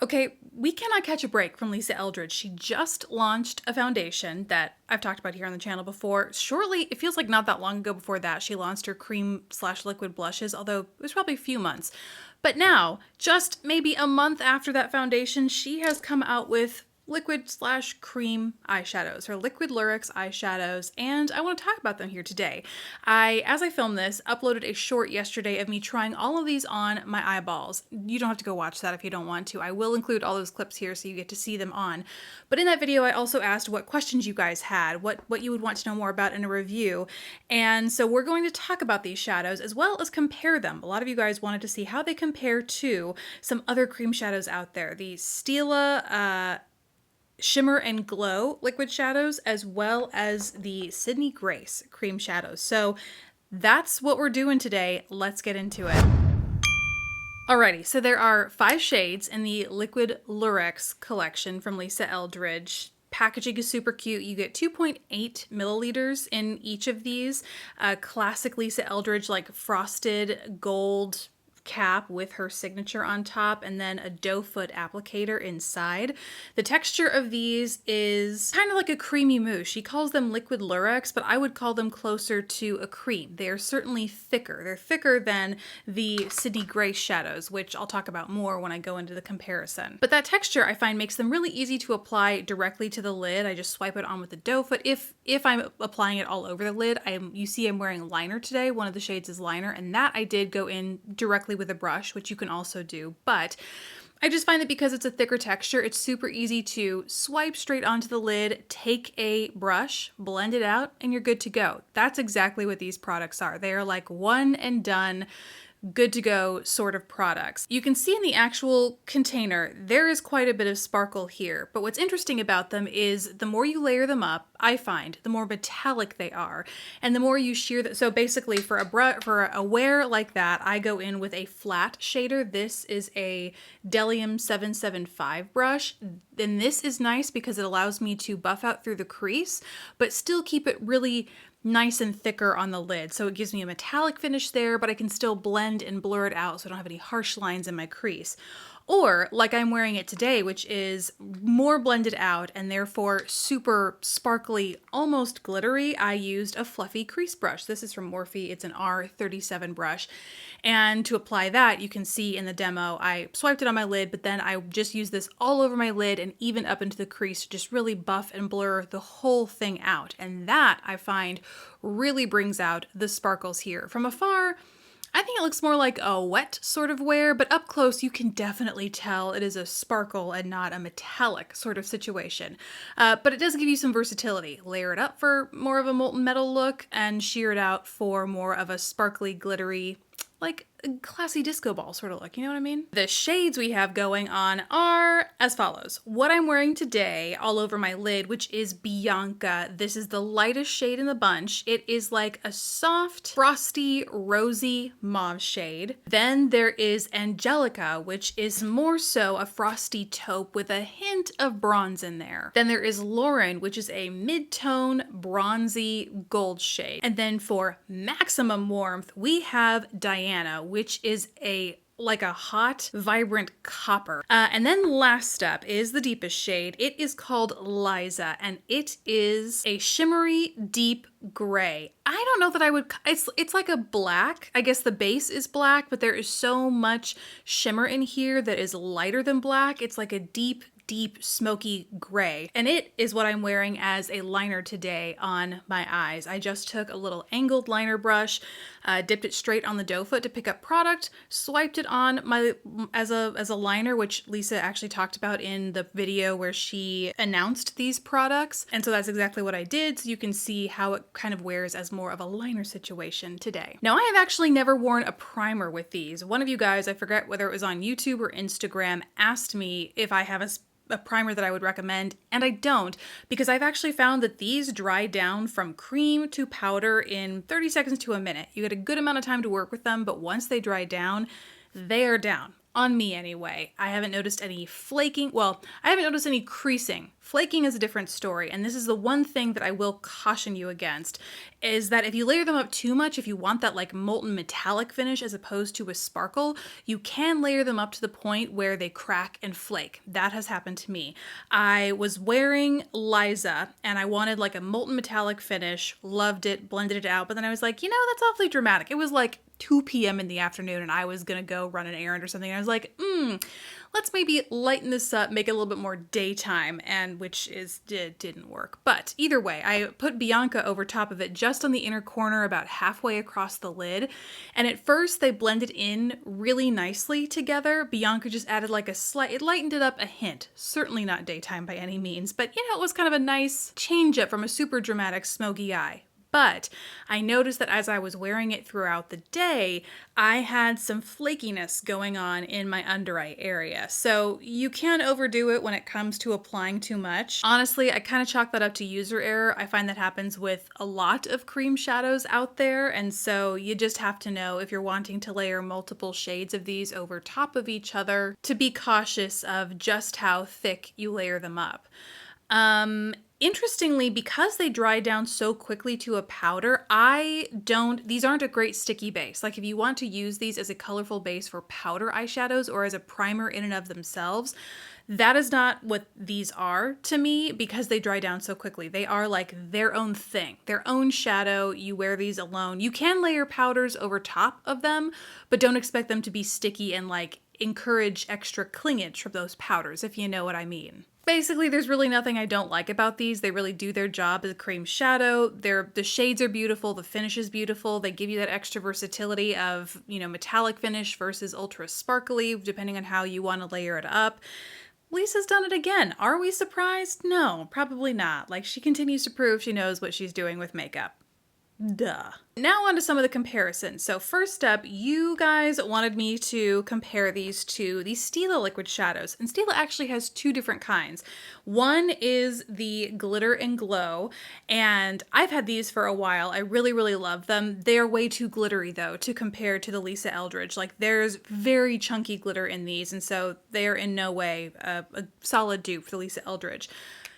Okay, we cannot catch a break from Lisa Eldridge. She just launched a foundation that I've talked about here on the channel before. Shortly, it feels like not that long ago before that, she launched her cream/liquid blushes, although it was probably a few months. But now, just maybe a month after that foundation, she has come out with liquid/cream eyeshadows, her liquid Lurex eyeshadows, and I want to talk about them here today. As I filmed this, uploaded a short yesterday of me trying all of these on my eyeballs. You don't have to go watch that if you don't want to. I will include all those clips here so you get to see them on. But in that video, I also asked what questions you guys had, what you would want to know more about in a review. And so we're going to talk about these shadows as well as compare them. A lot of you guys wanted to see how they compare to some other cream shadows out there. The Stila, Shimmer and Glow liquid shadows, as well as the Sydney Grace cream shadows. So that's what we're doing today. Let's get into it. Alrighty, so there are 5 shades in the Liquid Lurex collection from Lisa Eldridge. Packaging is super cute. You get 2.8 milliliters in each of these. Classic Lisa Eldridge, like frosted gold cap with her signature on top, and then a doe foot applicator inside. The texture of these is kind of like a creamy mousse. She calls them liquid Lurex, but I would call them closer to a cream. They are certainly thicker. They're thicker than the Sydney Grace shadows, which I'll talk about more when I go into the comparison. But that texture I find makes them really easy to apply directly to the lid. I just swipe it on with the doe foot. If I'm applying it all over the lid, you see I'm wearing liner today. One of the shades is liner, and that I did go in directly with a brush, which you can also do, but I just find that because it's a thicker texture, it's super easy to swipe straight onto the lid, take a brush, blend it out, and you're good to go. That's exactly what these products are. They are like one and done, good to go sort of products. You can see in the actual container, there is quite a bit of sparkle here, but what's interesting about them is the more you layer them up, I find, the more metallic they are, and the more you shear them. So basically for a wear like that, I go in with a flat shader. This is a Delium 775 brush, and this is nice because it allows me to buff out through the crease, but still keep it really nice and thicker on the lid. So it gives me a metallic finish there, but I can still blend and blur it out so I don't have any harsh lines in my crease. Or like I'm wearing it today, which is more blended out and therefore super sparkly, almost glittery, I used a fluffy crease brush. This is from Morphe. It's an R37 brush. And to apply that, you can see in the demo, I swiped it on my lid, but then I just used this all over my lid and even up into the crease to just really buff and blur the whole thing out. And that, I find, really brings out the sparkles here. From afar, I think it looks more like a wet sort of wear, but up close you can definitely tell it is a sparkle and not a metallic sort of situation. But it does give you some versatility. Layer it up for more of a molten metal look and shear it out for more of a sparkly, glittery, like a classy disco ball sort of look, you know what I mean? The shades we have going on are as follows. What I'm wearing today all over my lid, which is Bianca. This is the lightest shade in the bunch. It is like a soft, frosty, rosy mauve shade. Then there is Angelica, which is more so a frosty taupe with a hint of bronze in there. Then there is Lauren, which is a mid-tone, bronzy gold shade. And then for maximum warmth, we have Diana, which is like a hot, vibrant copper. And then last up is the deepest shade. It is called Liza, and it is a shimmery, deep gray. I don't know that I would, it's like a black. I guess the base is black, but there is so much shimmer in here that is lighter than black. It's like a deep smoky gray, and it is what I'm wearing as a liner today on my eyes. I just took a little angled liner brush, dipped it straight on the doe foot to pick up product, swiped it on my as a liner, which Lisa actually talked about in the video where she announced these products, and so that's exactly what I did, so you can see how it kind of wears as more of a liner situation today. Now, I have actually never worn a primer with these. One of you guys, I forget whether it was on YouTube or Instagram, asked me if I have a primer that I would recommend, and I don't, because I've actually found that these dry down from cream to powder in 30 seconds to a minute. You get a good amount of time to work with them, but once they dry down, they are down. On me anyway. I haven't noticed any flaking. Well, I haven't noticed any creasing. Flaking is a different story, and this is the one thing that I will caution you against, is that if you layer them up too much, if you want that like molten metallic finish as opposed to a sparkle, you can layer them up to the point where they crack and flake. That has happened to me. I was wearing Liza, and I wanted like a molten metallic finish, loved it, blended it out, but then I was like, that's awfully dramatic. It was like 2 p.m. in the afternoon and I was gonna go run an errand or something. And I was like, let's maybe lighten this up, make it a little bit more daytime, and which didn't work. But either way, I put Bianca over top of it just on the inner corner about halfway across the lid. And at first they blended in really nicely together. Bianca just added like it lightened it up a hint. Certainly not daytime by any means, but it was kind of a nice change up from a super dramatic smoky eye. But I noticed that as I was wearing it throughout the day, I had some flakiness going on in my under eye area. So you can overdo it when it comes to applying too much. Honestly, I kind of chalk that up to user error. I find that happens with a lot of cream shadows out there. And so you just have to know, if you're wanting to layer multiple shades of these over top of each other, to be cautious of just how thick you layer them up. Interestingly, because they dry down so quickly to a powder, these aren't a great sticky base. Like if you want to use these as a colorful base for powder eyeshadows or as a primer in and of themselves, that is not what these are to me because they dry down so quickly. They are like their own thing, their own shadow. You wear these alone. You can layer powders over top of them, but don't expect them to be sticky and like encourage extra clingage from those powders, if you know what I mean. Basically, there's really nothing I don't like about these. They really do their job as a cream shadow. The shades are beautiful. The finish is beautiful. They give you that extra versatility of, metallic finish versus ultra sparkly, depending on how you want to layer it up. Lisa's done it again. Are we surprised? No, probably not. Like, she continues to prove she knows what she's doing with makeup. Duh. Now on to some of the comparisons. So first up, you guys wanted me to compare these to the Stila liquid shadows. And Stila actually has two different kinds. One is the Glitter and Glow, and I've had these for a while. I really, really love them. They're way too glittery though to compare to the Lisa Eldridge. Like there's very chunky glitter in these, and so they're in no way a solid dupe for the Lisa Eldridge.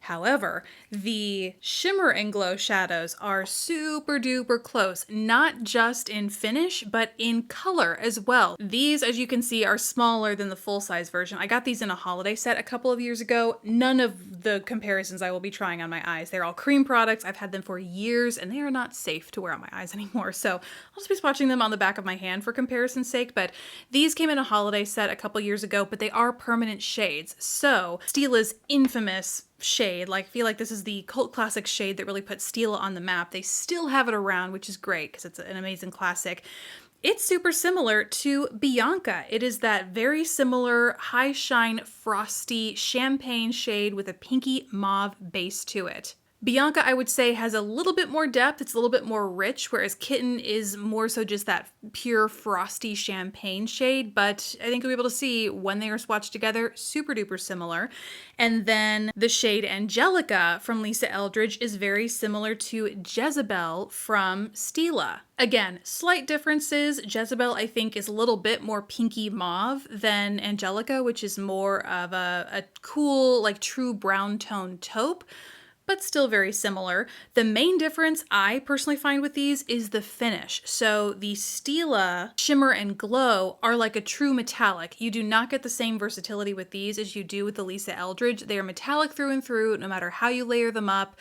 However, the Shimmer and Glow shadows are super duper close, not just in finish, but in color as well. These, as you can see, are smaller than the full-size version. I got these in a holiday set a couple of years ago. None of the comparisons I will be trying on my eyes. They're all cream products. I've had them for years, and they are not safe to wear on my eyes anymore. So I'll just be swatching them on the back of my hand for comparison's sake, but these came in a holiday set a couple years ago, but they are permanent shades. So Stila's infamous shade, I feel like this is the cult classic shade that really put Stila on the map. They still have it around, which is great because it's an amazing classic. It's super similar to Bianca. It is that very similar high shine frosty champagne shade with a pinky mauve base to it. Bianca, I would say, has a little bit more depth. It's a little bit more rich, whereas Kitten is more so just that pure frosty champagne shade. But I think you'll be able to see when they are swatched together, super duper similar. And then the shade Angelica from Lisa Eldridge is very similar to Jezebel from Stila. Again, slight differences. Jezebel, I think, is a little bit more pinky mauve than Angelica, which is more of a cool, like true brown tone taupe, but still very similar. The main difference I personally find with these is the finish. So the Stila Shimmer and Glow are like a true metallic. You do not get the same versatility with these as you do with the Lisa Eldridge. They are metallic through and through, no matter how you layer them up.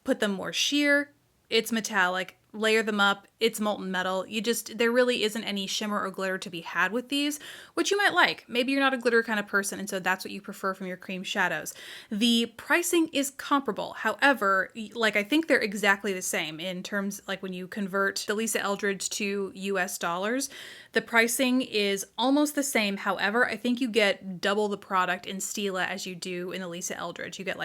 Put them more sheer, it's metallic. Layer them up, it's molten metal. There really isn't any shimmer or glitter to be had with these, which you might like. Maybe you're not a glitter kind of person, and so that's what you prefer from your cream shadows. The pricing is comparable. However, I think they're exactly the same in terms, when you convert the Lisa Eldridge to US dollars, the pricing is almost the same. However, I think you get double the product in Stila as you do in the Lisa Eldridge. You get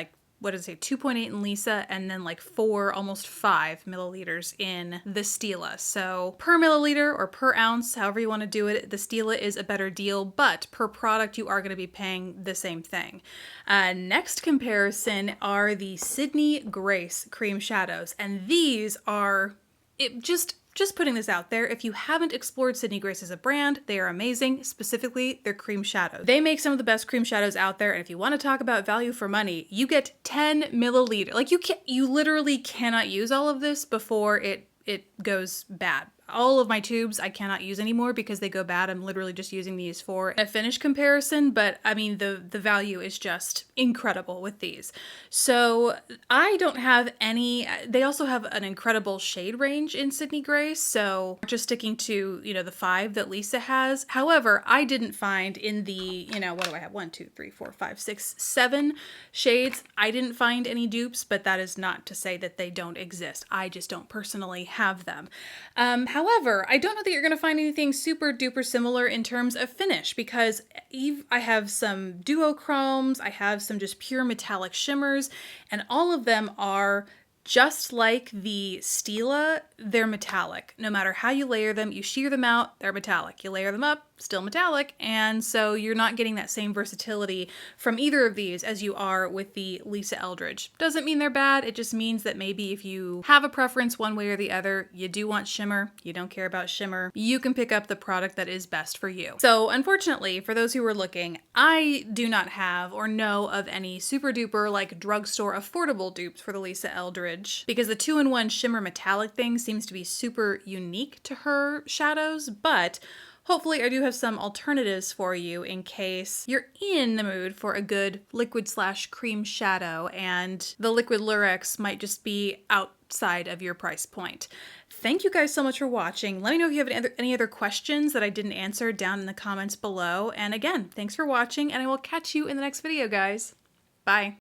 2.8 in Lisa, and then 4, almost 5 milliliters in the Stila. So per milliliter or per ounce, however you want to do it, the Stila is a better deal, but per product, you are going to be paying the same thing. Next comparison are the Sydney Grace cream shadows, and these are Just putting this out there, if you haven't explored Sydney Grace as a brand, they are amazing, specifically their cream shadows. They make some of the best cream shadows out there, and if you want to talk about value for money, you get 10 milliliters. Like you literally cannot use all of this before it goes bad. All of my tubes I cannot use anymore because they go bad. I'm literally just using these for a finish comparison, but I mean the value is just incredible with these. So I don't have any. They also have an incredible shade range in Sydney Grace, so just sticking to, you know, the 5 that Lisa has. However, I didn't find in the, you know, what do I have? 1, 2, 3, 4, 5, 6, 7 shades. I didn't find any dupes, but that is not to say that they don't exist. I just don't personally have them. However, I don't know that you're going to find anything super duper similar in terms of finish, because I have some duochromes, I have some just pure metallic shimmers, and all of them are just like the Stila. They're metallic. No matter how you layer them, you shear them out, they're metallic. You layer them up, still metallic, and so you're not getting that same versatility from either of these as you are with the Lisa Eldridge. Doesn't mean they're bad, it just means that maybe if you have a preference one way or the other, you do want shimmer, you don't care about shimmer, you can pick up the product that is best for you. So unfortunately, for those who are looking, I do not have or know of any super duper like drugstore affordable dupes for the Lisa Eldridge, because the 2-in-1 shimmer metallic thing seems to be super unique to her shadows, but hopefully I do have some alternatives for you in case you're in the mood for a good liquid/cream shadow and the liquid Lurex might just be outside of your price point. Thank you guys so much for watching. Let me know if you have any other questions that I didn't answer down in the comments below. And again, thanks for watching, and I will catch you in the next video, guys. Bye.